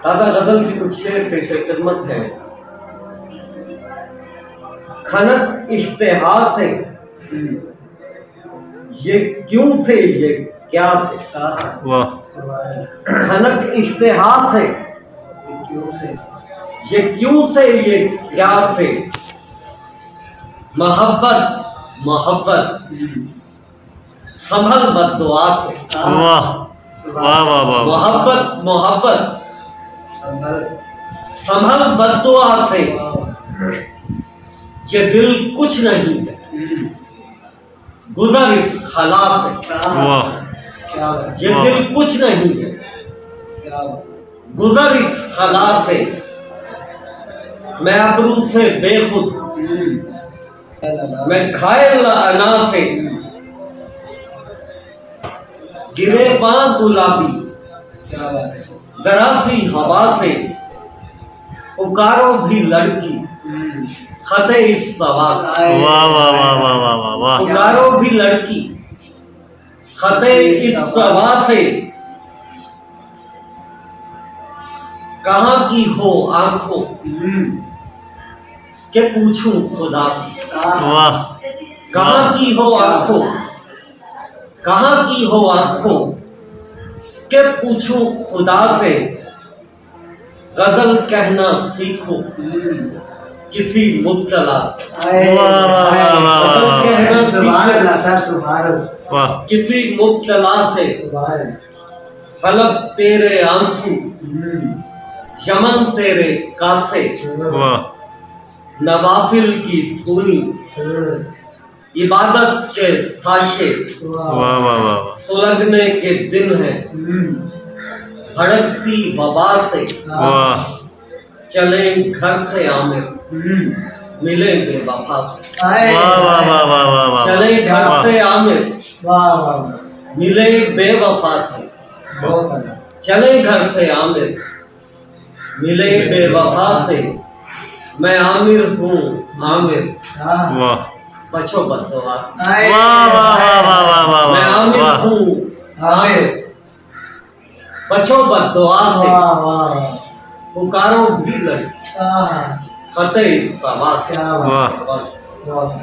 दादा गजल की कुछ शेर पेश खिदमत है। खनक इश्तिहार से ये क्यों से ये क्या से, वाह खनक इश्तिहार से ये क्यों से ये क्या से, मोहब्बत मोहब्बत संभल बद्दुआ से, वाह वाह वाह वाह मोहब्बत मोहब्बत संभल बद्दुआ से, ये दिल कुछ नहीं है गुजर इस खला से, वाह ये दिल कुछ नहीं है गुजर इस खला से, मैं अबरू से बेखुद मैं घायल अना से, गिरे बां गुलाबी जरा सी हवा से, पुकारो भी लड़की खते इस तवा से, वाह वाह वाह वाह वाह वाह वाह पुकारो भी लड़की खते इस तवा से, कहाँ की हो आंखों के पूछूं खुदा से, वाह कहाँ की हो आंखों, कहाँ की हो आंखों के पूछूं खुदा से, गजल कहना सीखो किसी मुब्तला से, वाह वाह वाह गजल कहना सीखो वाह किसी मुब्तला से, हलब तेरे आंसू यमन तेरे कासे, वाह नवाफिल की धुनी इबादत के साशे, वाह वाह वाह सुलगने के दिन है भड़कती वबा से, वाह चले घर से आमिर मिले बेवफा से, वाह वाह वाह वाह वाह वाह चले घर से आमिर मिले बेवफा से, चले घर से आमिर मिले बेवफा से, मैं आमिर हूँ आमिर वाह बचो बद्दुआ से, वाह वाह वाह वाह वाह मैं वाह आमिर वाह हूँ आमिर बचो बद्दुआ से, पुकारो भी लड़की खते इस तवा से। वाह वाह।